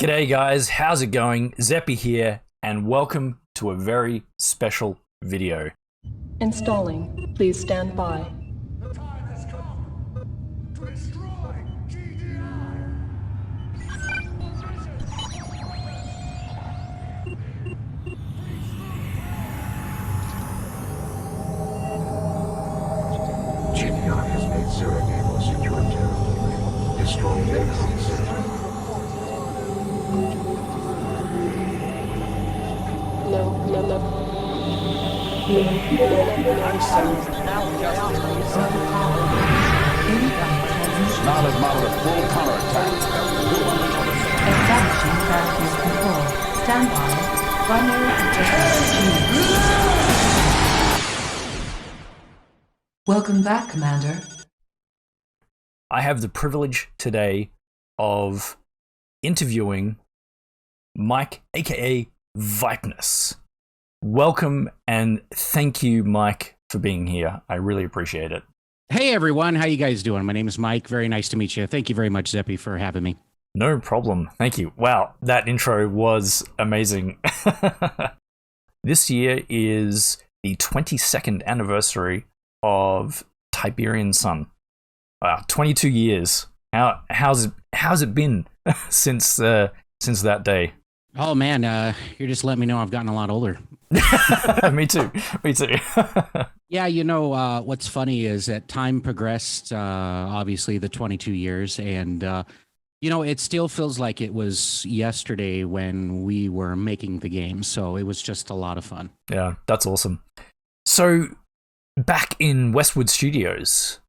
G'day guys, how's it going? Zeppy here, and welcome to a very special video. Installing. Please stand by. The time has come to destroy GDI! GDI has made zero naval secure territory. Destroy Bacon Center. Knowledge model of full counterattack. Establishing battlefield control. Stand by. Primary objective achieved. Welcome back, Commander. I have the privilege today of interviewing Mike, aka VipeNess. Welcome and thank you, Mike, for being here. I really appreciate it. Hey everyone, how you guys doing? My name is Mike. Very nice to meet you. Thank you very much, Zeppy, for having me. No problem. Thank you. Wow, that intro was amazing. This year is the 22nd anniversary of Tiberian Sun. Wow, 22 years. How's it been since that day? Oh man, you're just letting me know I've gotten a lot older. Me too. Yeah, you know, what's funny is that time progressed, obviously, the 22 years, and, you know, it still feels like it was yesterday when we were making the game, so it was just a lot of fun. Yeah, that's awesome. So, back in Westwood Studios,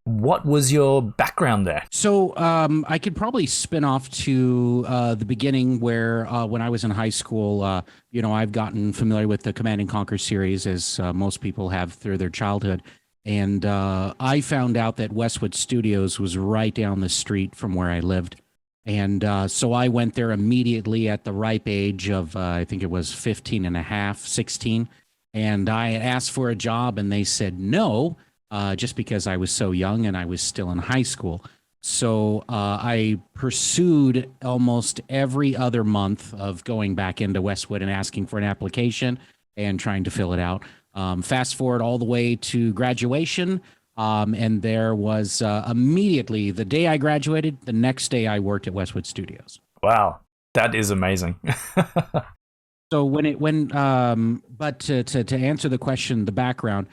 what was your background there? So I could probably spin off to the beginning where when I was in high school, you know, I've gotten familiar with the Command Conquer series as most people have through their childhood. And I found out that Westwood Studios was right down the street from where I lived. And so I went there immediately at the ripe age of, I think it was 15 and a half, 16. And I asked for a job and they said no. Just because I was so young and I was still in high school. So I pursued almost every other month of going back into Westwood and asking for an application and trying to fill it out. Fast forward all the way to graduation, and there was immediately, the day I graduated, the next day I worked at Westwood Studios. Wow, that is amazing. So but to answer the question, the background,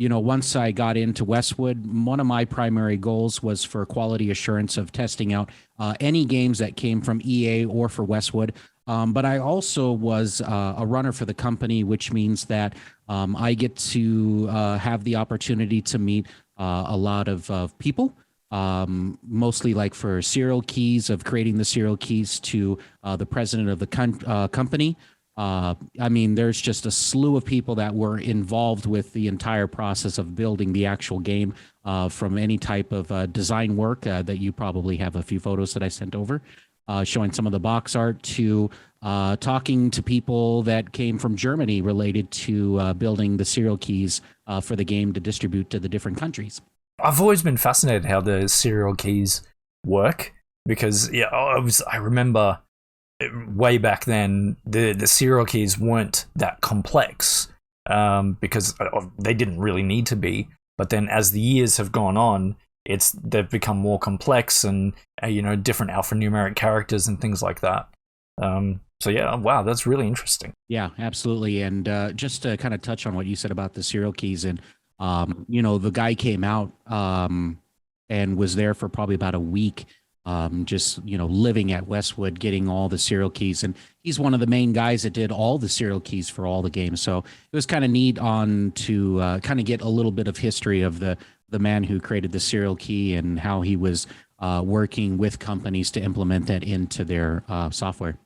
you know, once I got into Westwood, one of my primary goals was for quality assurance of testing out any games that came from EA or for Westwood. But I also was a runner for the company, which means that I get to have the opportunity to meet a lot of people, mostly like for serial keys, of creating the serial keys to the president of the company. I mean, there's just a slew of people that were involved with the entire process of building the actual game, from any type of design work that you probably have a few photos that I sent over, showing some of the box art, to talking to people that came from Germany related to building the serial keys for the game to distribute to the different countries. I've always been fascinated how the serial keys work because, yeah, I remember way back then, the serial keys weren't that complex because they didn't really need to be. But then as the years have gone on, they've become more complex and, you know, different alphanumeric characters and things like that. So yeah, wow, that's really interesting. Yeah, absolutely. And just to kind of touch on what you said about the serial keys, and, you know, the guy came out and was there for probably about a week. Just, you know, living at Westwood, getting all the serial keys. And he's one of the main guys that did all the serial keys for all the games. So it was kind of neat to kind of get a little bit of history of the man who created the serial key and how he was working with companies to implement that into their software.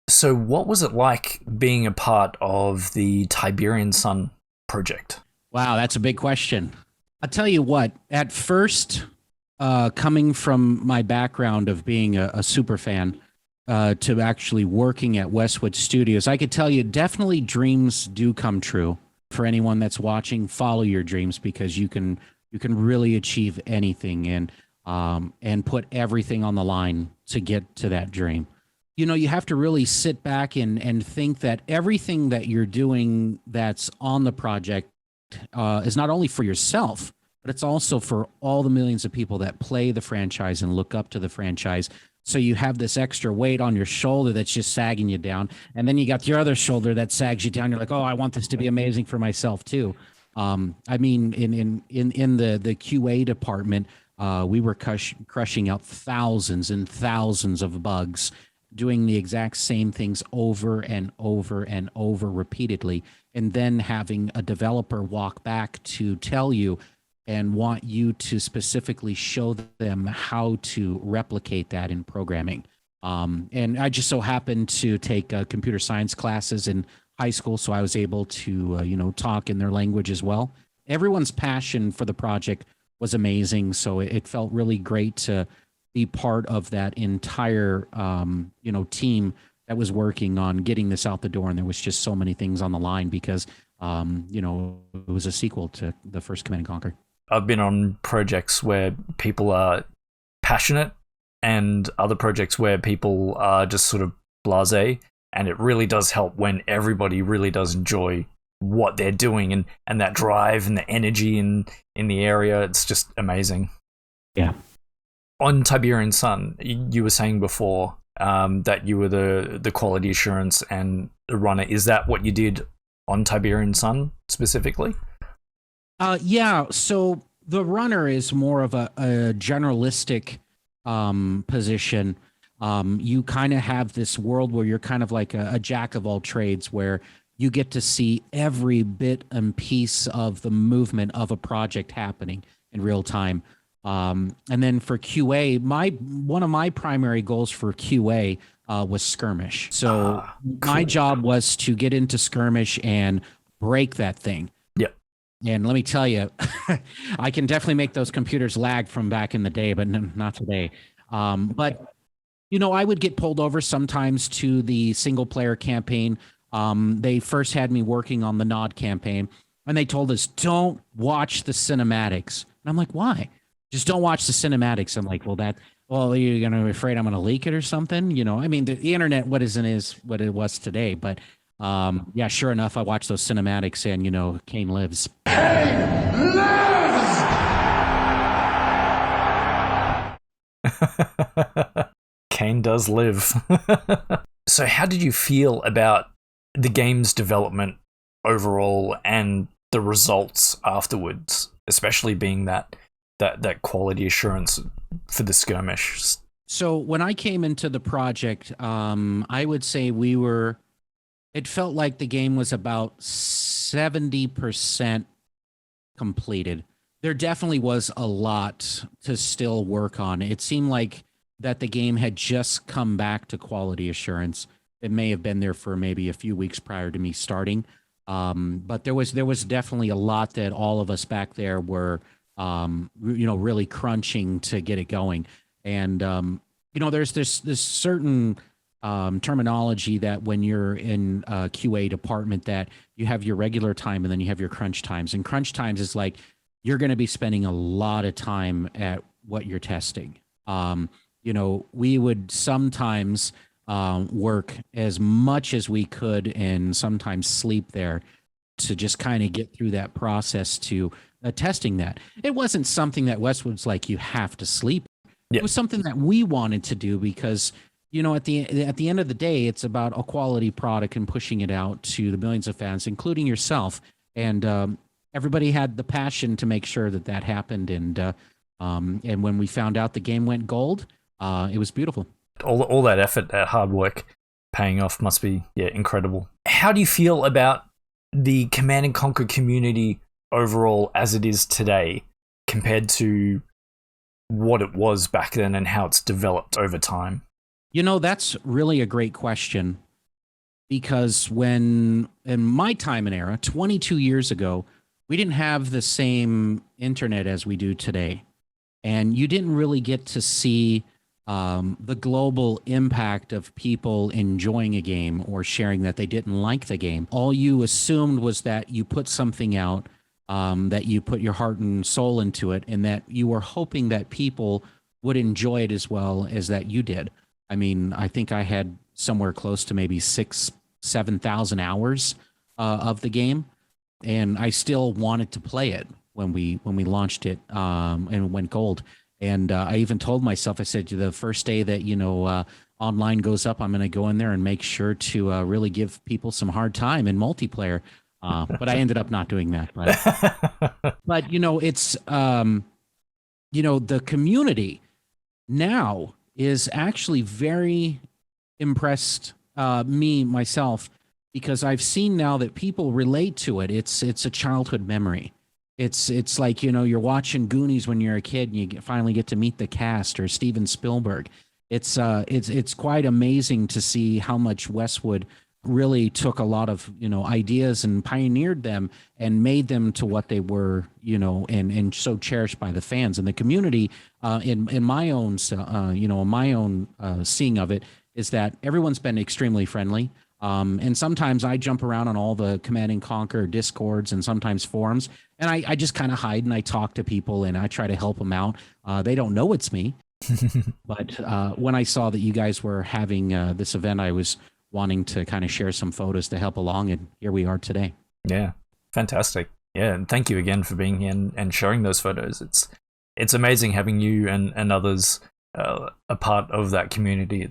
So what was it like being a part of the Tiberian Sun project? Wow, that's a big question. I'll tell you what, at first, coming from my background of being a super fan to actually working at Westwood Studios, I could tell you definitely dreams do come true. For anyone that's watching, follow your dreams because you can really achieve anything. And and put everything on the line to get to that dream. You know, you have to really sit back and think that everything that you're doing that's on the project is not only for yourself, but it's also for all the millions of people that play the franchise and look up to the franchise. So you have this extra weight on your shoulder that's just sagging you down. And then you got your other shoulder that sags you down. You're like, oh, I want this to be amazing for myself too. I mean, in the QA department, we were crushing out thousands and thousands of bugs, doing the exact same things over and over and over repeatedly, and then having a developer walk back to tell you and want you to specifically show them how to replicate that in programming. And I just so happened to take computer science classes in high school, so I was able to, talk in their language as well. Everyone's passion for the project was amazing, so it felt really great to be part of that entire, team that was working on getting this out the door. And there was just so many things on the line because, it was a sequel to the first Command and Conquer. I've been on projects where people are passionate and other projects where people are just sort of blasé, and it really does help when everybody really does enjoy what they're doing and that drive and the energy in the area. It's just amazing. Yeah. On Tiberian Sun, you were saying before that you were the quality assurance and the runner. Is that what you did on Tiberian Sun specifically? Yeah, so the runner is more of a generalistic position. You kind of have this world where you're kind of like a jack of all trades, where you get to see every bit and piece of the movement of a project happening in real time. And then for QA, one of my primary goals for QA was skirmish. So my job was to get into skirmish and break that thing. And let me tell you, I can definitely make those computers lag from back in the day, but not today. But, I would get pulled over sometimes to the single player campaign. They first had me working on the Nod campaign, and they told us, don't watch the cinematics. And I'm like, why? Just don't watch the cinematics. I'm like, are you going to be afraid I'm going to leak it or something? I mean, the internet, what is what it was today, but yeah, sure enough, I watched those cinematics and, Kane lives. Kane lives! Kane does live. So how did you feel about the game's development overall and the results afterwards, especially being that quality assurance for the skirmish? So when I came into the project, I would say it felt like the game was about 70% completed. There definitely was a lot to still work on. It seemed like that the game had just come back to quality assurance. It may have been there for maybe a few weeks prior to me starting. But there was definitely a lot that all of us back there were, really crunching to get it going. And, there's this certain terminology that when you're in a QA department, that you have your regular time and then you have your crunch times. And crunch times is like you're going to be spending a lot of time at what you're testing. We would sometimes work as much as we could and sometimes sleep there to just kind of get through that process to testing that. It wasn't something that Westwood's like, you have to sleep. Yeah. It was something that we wanted to do because, at the end of the day, it's about a quality product and pushing it out to the millions of fans, including yourself. And everybody had the passion to make sure that happened. And when we found out the game went gold, it was beautiful. All that effort, that hard work paying off must be incredible. How do you feel about the Command and Conquer community overall as it is today compared to what it was back then and how it's developed over time? That's really a great question, because when in my time and era, 22 years ago, we didn't have the same internet as we do today. And you didn't really get to see the global impact of people enjoying a game or sharing that they didn't like the game. All you assumed was that you put something out, that you put your heart and soul into it, and that you were hoping that people would enjoy it as well as that you did. I mean, I think I had somewhere close to maybe 7,000 hours of the game, and I still wanted to play it when we launched it and went gold. And I even told myself, I said, the first day that online goes up, I'm going to go in there and make sure to really give people some hard time in multiplayer. But I ended up not doing that. But it's the community now is actually very impressed myself, because I've seen now that people relate to it. It's a childhood memory. It's like, you're watching Goonies when you're a kid and you finally get to meet the cast, or Steven Spielberg. It's quite amazing to see how much Westwood really took a lot of, ideas and pioneered them and made them to what they were, and so cherished by the fans and the community. In my own, seeing of it, is that everyone's been extremely friendly. And sometimes I jump around on all the Command and Conquer Discords and sometimes forums, and I just kind of hide and I talk to people and I try to help them out. They don't know it's me. But when I saw that you guys were having this event, I was wanting to kind of share some photos to help along, and here we are today. Yeah, fantastic. Yeah, and thank you again for being here and sharing those photos. It's amazing having you and others a part of that community.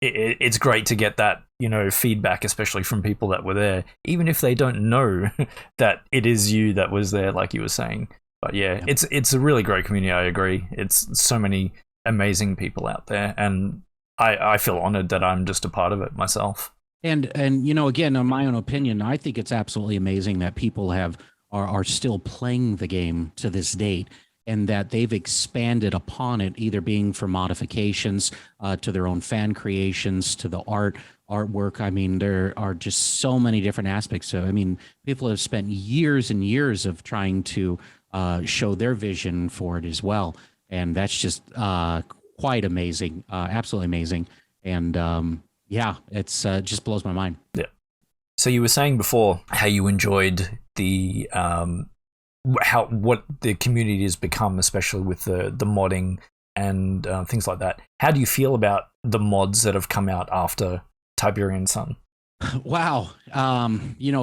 It's great to get that feedback, especially from people that were there, even if they don't know that it is you that was there, like you were saying. But yeah. It's a really great community. I agree. It's so many amazing people out there, and I feel honored that I'm just a part of it myself. And again, in my own opinion, I think it's absolutely amazing that people are still playing the game to this date, and that they've expanded upon it, either being for modifications to their own fan creations, to the artwork. I mean, there are just so many different aspects. So, I mean, people have spent years and years of trying to show their vision for it as well. And that's just quite amazing, absolutely amazing. And it's just blows my mind. Yeah. So you were saying before how you enjoyed the what the community has become, especially with the modding and things like that. How do you feel about the mods that have come out after Tiberian Sun? Wow.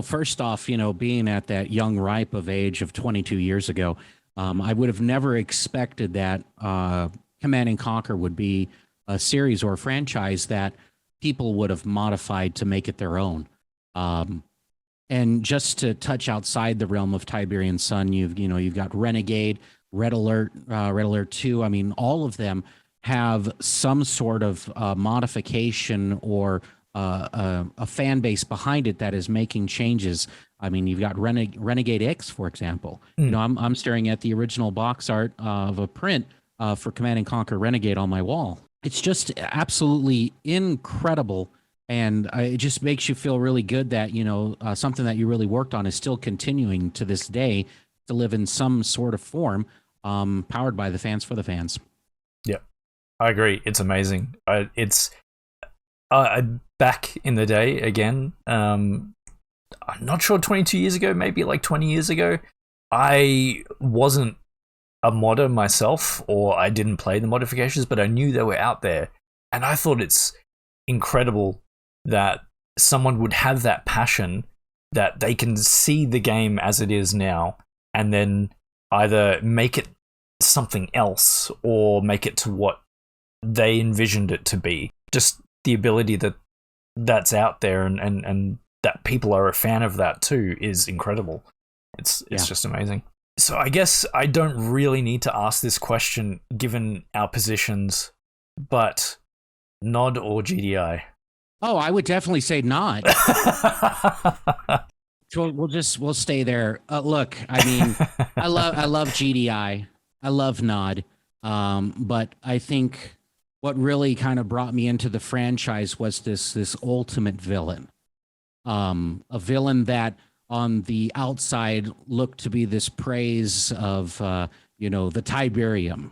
First off, being at that young ripe of age of 22 years ago, I would have never expected that Command and Conquer would be a series or a franchise that people would have modified to make it their own. And just to touch outside the realm of Tiberian Sun, you've got Renegade, Red Alert 2. I mean, all of them have some sort of modification or a fan base behind it that is making changes. I mean, you've got Renegade X, for example. I'm staring at the original box art of a print for Command and Conquer Renegade on my wall. It's just absolutely incredible, and it just makes you feel really good that something that you really worked on is still continuing to this day to live in some sort of form, powered by the fans for the fans. Yeah, I agree. It's amazing. It's back in the day again. I'm not sure, 22 years ago, maybe like 20 years ago, I wasn't a modder myself, or I didn't play the modifications, but I knew they were out there. And I thought it's incredible that someone would have that passion, that they can see the game as it is now and then either make it something else or make it to what they envisioned it to be. Just the ability that's out there and that people are a fan of that too is incredible. It's just amazing. So I guess I don't really need to ask this question given our positions, but nod or GDI? Oh, I would definitely say nod. So we'll stay there. Look, I mean, I love GDI. I love nod. But I think what really kind of brought me into the franchise was this ultimate villain. A villain that on the outside looked to be this praise of, the Tiberium,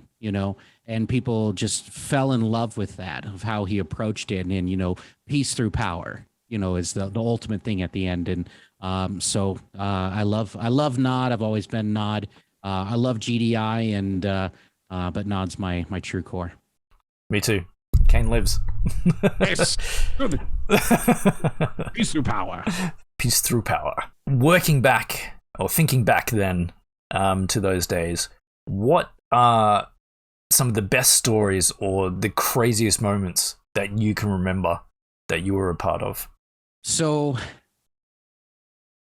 and people just fell in love with that, of how he approached it, and, peace through power, is the ultimate thing at the end. And so I love Nod. I've always been Nod. I love GDI, and but Nod's my true core. Me too. Kane lives. Yes. Peace through power. Peace through power. Working back, or thinking back then to those days, what are some of the best stories or the craziest moments that you can remember that you were a part of? So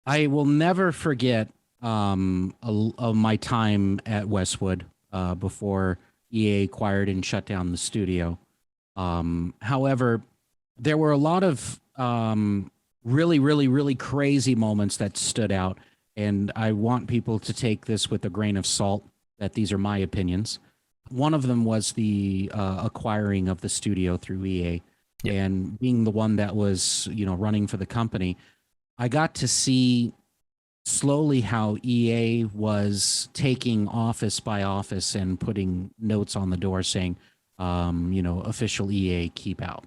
I will never forget my time at Westwood before EA acquired and shut down the studio. However, there were a lot of really, really, really crazy moments that stood out, and I want people to take this with a grain of salt, that these are my opinions. One of them was the acquiring of the studio through EA. Yep. And being the one that was, running for the company, I got to see slowly how EA was taking office by office and putting notes on the door saying, official EA, keep out.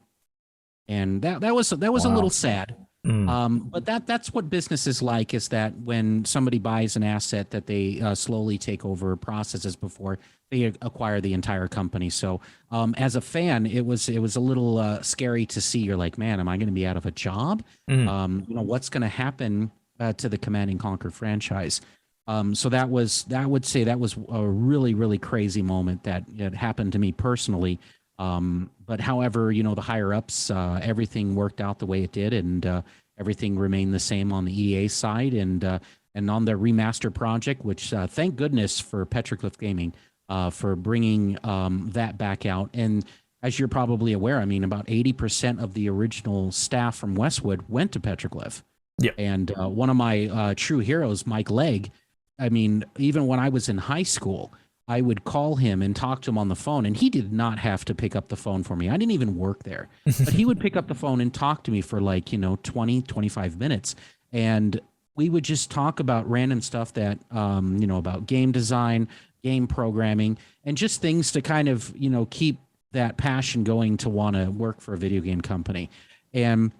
And that was a little sad. But that's what business is like, is that when somebody buys an asset that they slowly take over processes before they acquire the entire company. So as a fan, it was a little scary to see. You're like, man, am I going to be out of a job? What's going to happen to the Command and Conquer franchise? So I would say that was a really, really crazy moment that happened to me personally. But however, the higher ups, everything worked out the way it did, and everything remained the same on the EA side, and on the remaster project, which thank goodness for Petroglyph Gaming for bringing that back out. And as you're probably aware, I mean, about 80% of the original staff from Westwood went to Petroglyph. Yeah. And one of my true heroes, Mike Legg, I mean, even when I was in high school, I would call him and talk to him on the phone, and he did not have to pick up the phone for me. I didn't even work there, but he would pick up the phone and talk to me for 20, 25 minutes. And we would just talk about random stuff that, about game design, game programming, and just things to kind of, keep that passion going to want to work for a video game company. And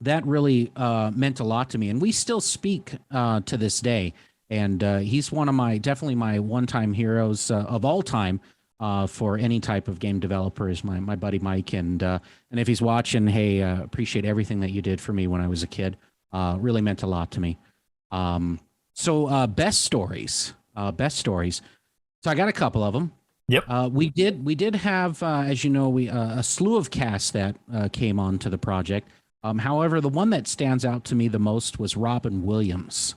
that really meant a lot to me. And we still speak to this day. And he's one of definitely my one-time heroes of all time for any type of game developer, is my buddy Mike. And if he's watching, hey, appreciate everything that you did for me when I was a kid. Really meant a lot to me. So best stories. So I got a couple of them. Yep. We did have, as you know, a slew of casts that came onto the project. However, the one that stands out to me the most was Robin Williams.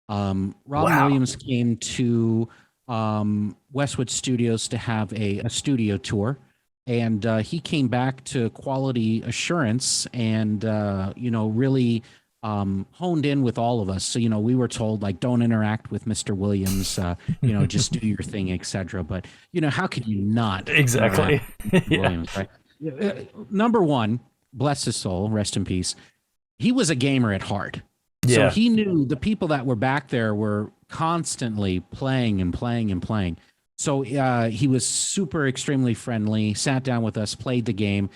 Robin Williams came to Westwood Studios to have a studio tour, and he came back to quality assurance and really honed in with all of us. So we were told, like, don't interact with Mr. Williams, just do your thing, etc. But how could you not? Exactly. Williams, right? Number one, bless his soul, rest in peace. He was a gamer at heart. Yeah. So he knew the people that were back there were constantly playing and playing and playing. So he was super extremely friendly, sat down with us, played the game,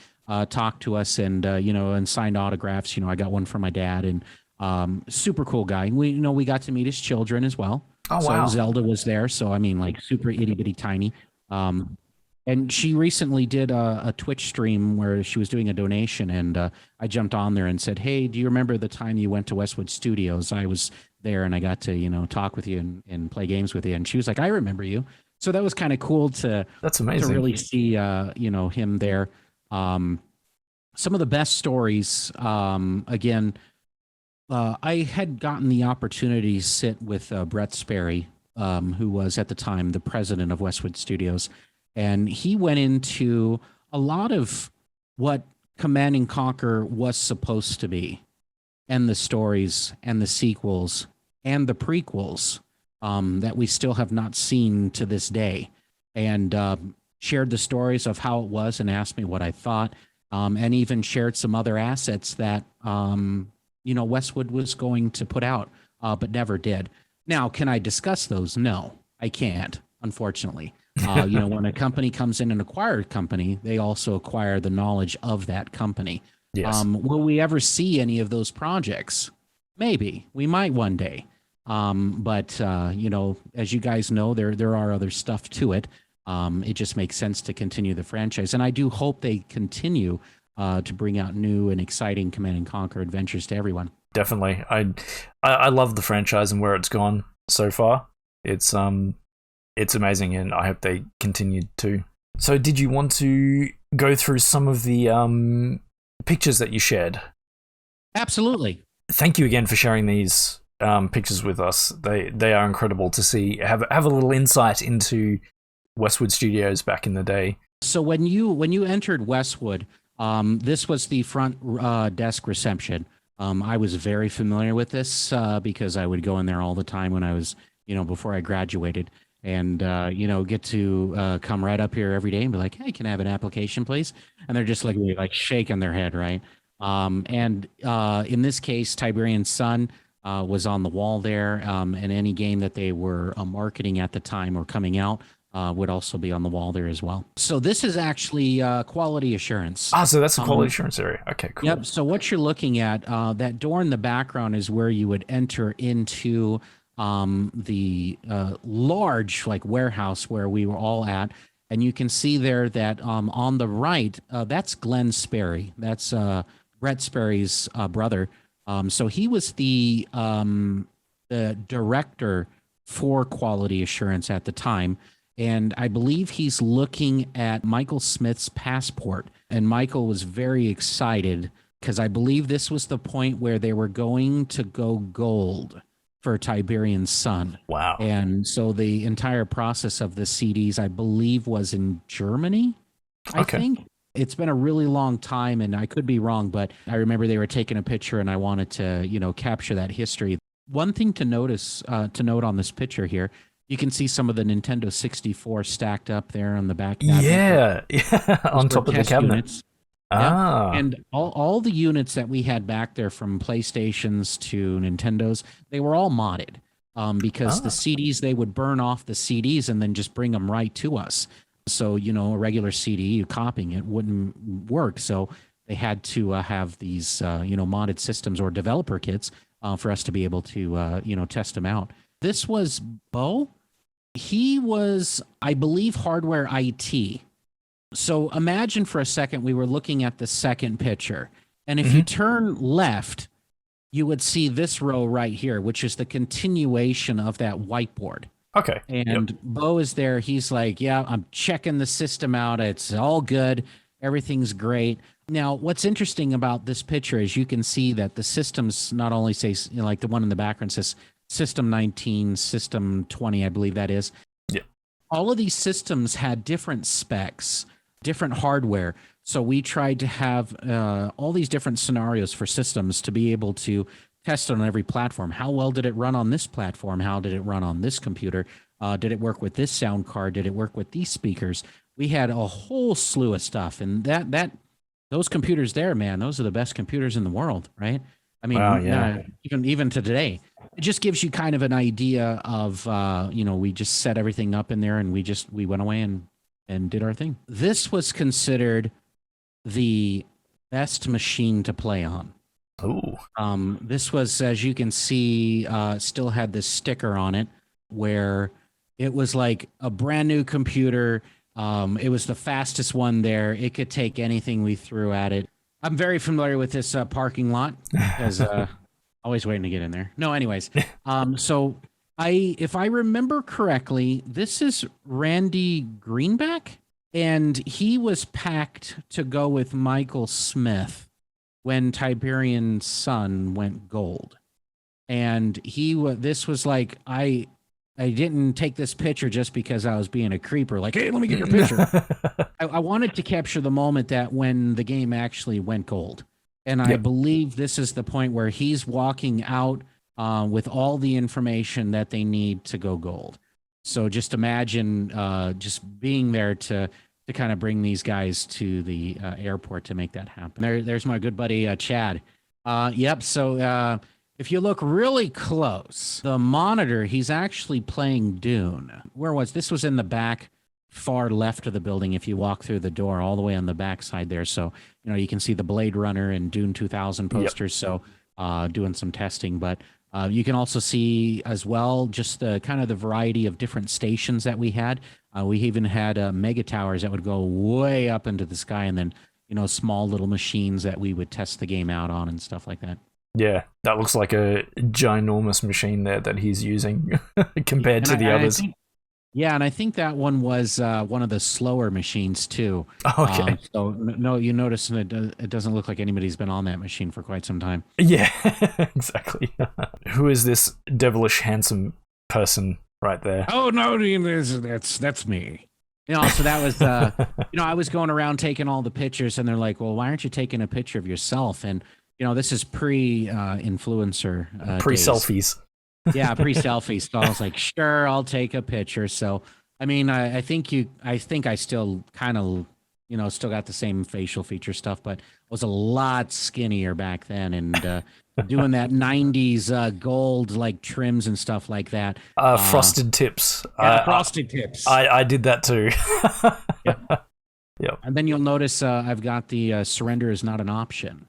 talked to us, and and signed autographs. I got one for my dad, and super cool guy. We got to meet his children as well. Oh, wow. So Zelda was there. So I mean, like, super itty bitty tiny. And she recently did a Twitch stream where she was doing a donation, and I jumped on there and said, hey, do you remember the time you went to Westwood Studios? I was there, and I got to, talk with you and play games with you. And she was like, I remember you. So that was kind of cool to, that's amazing, to really see, him there. Some of the best stories, again, I had gotten the opportunity to sit with Brett Sperry, who was at the time the president of Westwood Studios. And he went into a lot of what Command and Conquer was supposed to be, and the stories and the sequels and the prequels that we still have not seen to this day, and shared the stories of how it was and asked me what I thought, and even shared some other assets that, Westwood was going to put out, but never did. Now, can I discuss those? No, I can't, unfortunately. When a company comes in and acquires a company, they also acquire the knowledge of that company. Yes. Will we ever see any of those projects? Maybe. We might one day. But as you guys know, there are other stuff to it. it just makes sense to continue the franchise. And I do hope they continue to bring out new and exciting Command and Conquer adventures to everyone. Definitely. I love the franchise and where it's gone so far. It's amazing, and I hope they continue to. So did you want to go through some of the pictures that you shared? Absolutely. Thank you again for sharing these pictures with us. They are incredible to see. Have a little insight into Westwood Studios back in the day. So when you entered Westwood, this was the front desk reception. I was very familiar with this because I would go in there all the time when I was, before I graduated, and get to come right up here every day and be like, "Hey, can I have an application, please?" And they're just like shaking their head, right? And in this case, Tiberian Sun was on the wall there, and any game that they were marketing at the time or coming out would also be on the wall there as well. So this is actually quality assurance. So that's a quality assurance area. Okay, cool. Yep. So what you're looking at, that door in the background is where you would enter into the large warehouse where we were all at. And you can see there that on the right, that's Glenn Sperry. That's Brett Sperry's brother. So he was the director for quality assurance at the time. And I believe he's looking at Michael Smith's passport. And Michael was very excited because I believe this was the point where they were going to go gold for Tiberian Sun. Wow. And so the entire process of the CDs, I believe, was in Germany, I think. It's been a really long time, and I could be wrong, but I remember they were taking a picture, and I wanted to, capture that history. One thing to note on this picture here, you can see some of the Nintendo 64 stacked up there on the back cabinet. Yeah, on top of the cabinet. Units. And all the units that we had back there, from PlayStations to Nintendos, they were all modded because the CDs, they would burn off the CDs and then just bring them right to us. So, a regular CD, copying it wouldn't work. So they had to have these, modded systems or developer kits for us to be able to, test them out. This was Bo. He was, I believe, hardware IT. So imagine for a second we were looking at the second picture. And if you turn left, you would see this row right here, which is the continuation of that whiteboard. Okay. And Bo is there. He's like, yeah, I'm checking the system out. It's all good. Everything's great. Now, what's interesting about this picture is you can see that the systems not only say, like the one in the background says System 19, System 20, I believe that is. Yeah. All of these systems had different specs, different hardware. So we tried to have all these different scenarios for systems to be able to test on every platform. How well did it run on this platform? How did it run on this computer? Did it work with this sound card? Did it work with these speakers? We had a whole slew of stuff, and those computers there, man, those are the best computers in the world, right? I mean, wow, yeah. Even to today, it just gives you kind of an idea of, we just set everything up in there, and we went away and did our thing. This was considered the best machine to play on. Ooh. This was, as you can see, still had this sticker on it where it was like a brand new computer. It was the fastest one there. It could take anything we threw at it. I'm very familiar with this parking lot because always waiting to get in there. No, anyways. So if I remember correctly, this is Randy Greenback, and he was packed to go with Michael Smith when Tiberian Sun went gold. And this was like, I didn't take this picture just because I was being a creeper. Like, hey, let me get your picture. I wanted to capture the moment that when the game actually went gold. And I believe this is the point where he's walking out with all the information that they need to go gold. So just imagine just being there to kind of bring these guys to the airport to make that happen. There's my good buddy, Chad. Yep. So if you look really close, the monitor, he's actually playing Dune. This was in the back, far left of the building. If you walk through the door, all the way on the back side there. So, you can see the Blade Runner and Dune 2000 posters. Yep. So doing some testing. But you can also see as well just the kind of the variety of different stations that we had. We even had mega towers that would go way up into the sky, and then small little machines that we would test the game out on and stuff like that. Yeah, that looks like a ginormous machine there that he's using compared to the others. And I think that one was one of the slower machines too. Okay. So no, you notice it doesn't look like anybody's been on that machine for quite some time. Yeah, exactly. Who is this devilish handsome person right there? Oh no, that's me. So that was I was going around taking all the pictures, and they're like, "Well, why aren't you taking a picture of yourself?" And this is pre-influencer, pre-selfies. Yeah, pre-selfies. So I was like, "Sure, I'll take a picture." So I mean, I think I still kind of still got the same facial feature stuff, but was a lot skinnier back then, and doing that 90s gold like trims and stuff like that. Frosted tips. Yeah, frosted tips. I did that too. Yep. Yep. And then you'll notice I've got the surrender is not an option.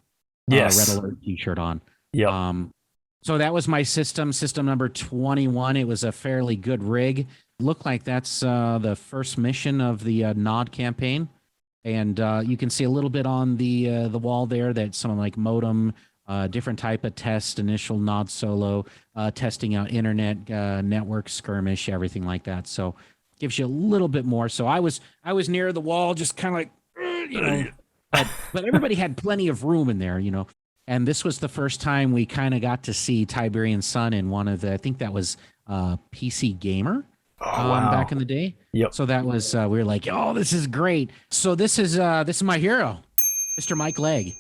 Yes. Red alert t-shirt on. Yeah. So that was my system number 21. It was a fairly good rig. Looked like that's the first mission of the Nod campaign. And you can see a little bit on the wall there that some like modem, different type of test, initial Nod solo, testing out internet, network skirmish, everything like that. So gives you a little bit more. So I was near the wall, just kind of like, but everybody had plenty of room in there, And this was the first time we kind of got to see Tiberian Sun in one of the, I think that was PC Gamer. Wow. Back in the day. Yep. So that was we were like, oh, this is great. So this is my hero, Mr. Mike Legg.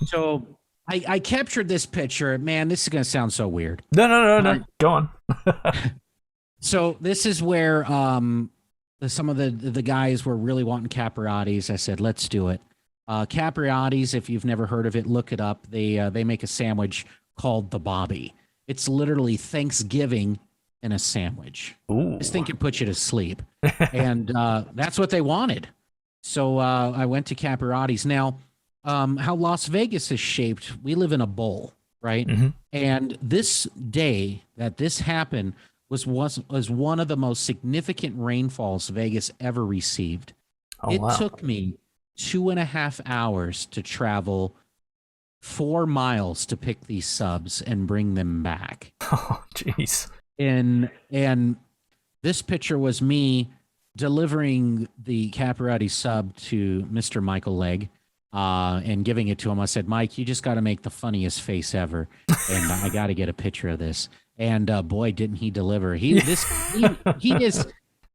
So I captured this picture. Man, this is gonna sound so weird. No. Go on. So this is where some of the guys were really wanting Capriotti's. I said, let's do it. Capriotti's, if you've never heard of it, look it up. They make a sandwich called the Bobby. It's literally Thanksgiving in a sandwich. Ooh. This thing could put you to sleep. And that's what they wanted. So I went to Capriotti's. Now, how Las Vegas is shaped, we live in a bowl, right? Mm-hmm. And this day that this happened was one of the most significant rainfalls Vegas ever received. It took me 2.5 hours to travel 4 miles to pick these subs and bring them back. Oh, jeez. And this picture was me delivering the Capriati sub to Mr. Michael Legg and giving it to him. I said, Mike, you just got to make the funniest face ever, and I got to get a picture of this. And boy, didn't he deliver! He is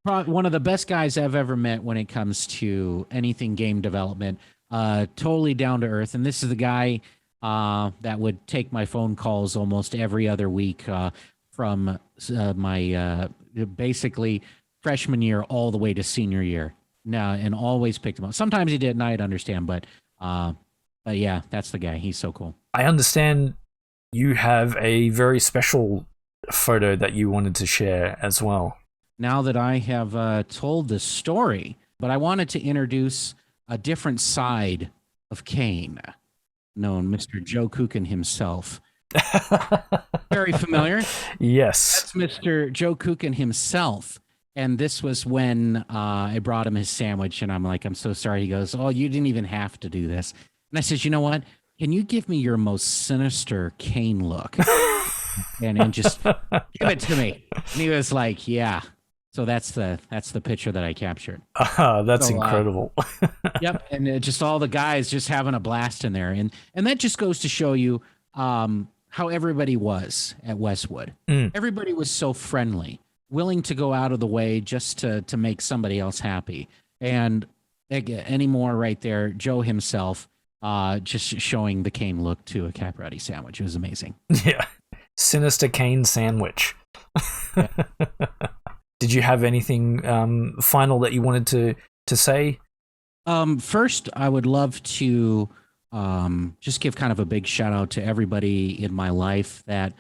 probably one of the best guys I've ever met when it comes to anything game development. Totally down to earth, and this is the guy that would take my phone calls almost every other week from my basically freshman year all the way to senior year. Now, and always picked him up. Sometimes he didn't. I'd understand, but yeah, that's the guy. He's so cool. I understand you have a very special photo that you wanted to share as well. Now that I have told the story, but I wanted to introduce a different side of Kane, known Mr. Joe Kukan himself. Very familiar. Yes. That's Mr. Joe Kukan himself. And this was when I brought him his sandwich, and I'm like, I'm so sorry. He goes, oh, you didn't even have to do this. And I said, you know what? Can you give me your most sinister Kane look? and just give it to me. And he was like, yeah. So that's the picture that I captured. That's incredible. Yep. And just all the guys just having a blast in there. And that just goes to show you how everybody was at Westwood. Everybody was so friendly, willing to go out of the way just to make somebody else happy. And anymore right there, Joe himself just showing the Kane look to a Capriati sandwich. It was amazing. Yeah. Sinister Kane sandwich. Yeah. Did you have anything final that you wanted to say? First, I would love to just give kind of a big shout out to everybody in my life that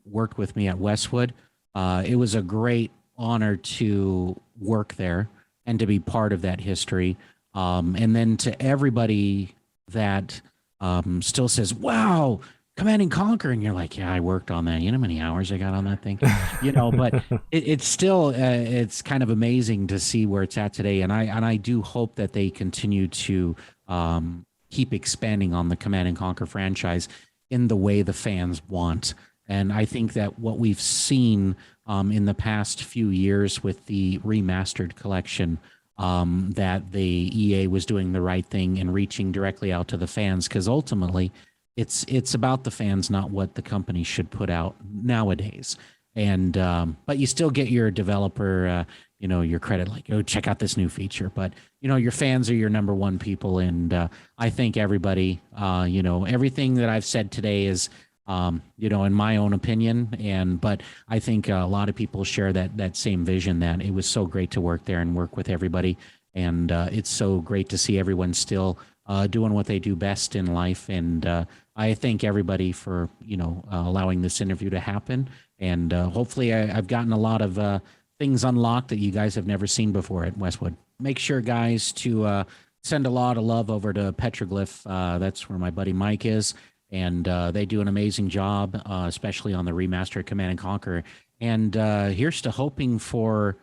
worked with me at Westwood. It was a great honor to work there and to be part of that history. And then to everybody that still says, wow, Command and Conquer, and you're like, yeah, I worked on that. You know how many hours I got on that thing, you know. But it's still it's kind of amazing to see where it's at today, and I do hope that they continue to keep expanding on the Command and Conquer franchise in the way the fans want. And I think that what we've seen in the past few years with the remastered collection, that the EA was doing the right thing and reaching directly out to the fans, because ultimately it's about the fans, not what the company should put out nowadays. And but you still get your developer, you know, your credit, like, oh, check out this new feature. But you know, your fans are your number one people, and I think everybody, you know, everything that I've said today is, you know, in my own opinion, but I think a lot of people share that same vision, that it was so great to work there and work with everybody, and it's so great to see everyone still doing what they do best in life. And I thank everybody for, you know, allowing this interview to happen, and hopefully I've gotten a lot of things unlocked that you guys have never seen before at Westwood. Make sure, guys, to send a lot of love over to Petroglyph. That's where my buddy Mike is. And they do an amazing job, especially on the remastered Command and Conquer. And here's to hoping for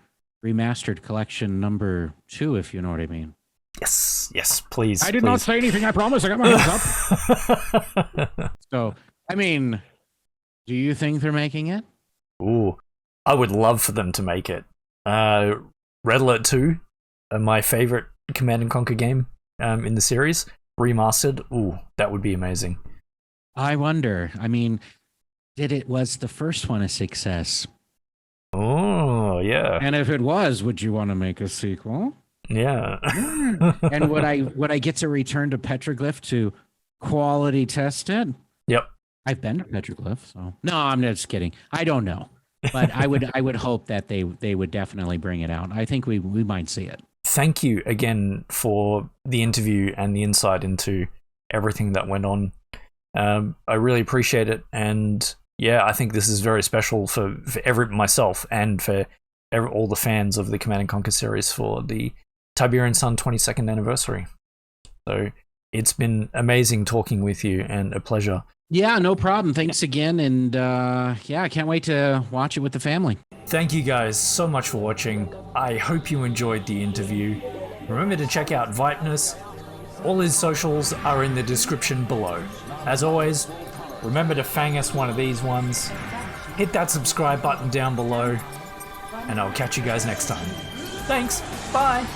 remastered collection number 2, if you know what I mean. Yes, please. I did not say anything, I promise. I got my hands up. So, I mean, do you think they're making it? Ooh, I would love for them to make it. Red Alert 2, my favorite Command and Conquer game in the series, remastered. Ooh, that would be amazing. I wonder. I mean, was the first one a success? Oh, yeah. And if it was, would you want to make a sequel? Yeah. And would I get to return to Petroglyph to quality test it? Yep. I've been to Petroglyph, so no, I'm just kidding. I don't know, but I would hope that they would definitely bring it out. I think we might see it. Thank you again for the interview and the insight into everything that went on. I really appreciate it, and yeah, I think this is very special for myself and for all the fans of the Command and Conquer series for the Tiberian Sun 22nd anniversary. So it's been amazing talking with you, and a pleasure. Yeah, no problem. Thanks again, and yeah, I can't wait to watch it with the family. Thank you guys so much for watching. I hope you enjoyed the interview. Remember to check out VipeNess. All his socials are in the description below. As always, remember to fang us one of these ones. Hit that subscribe button down below, and I'll catch you guys next time. Thanks. Bye.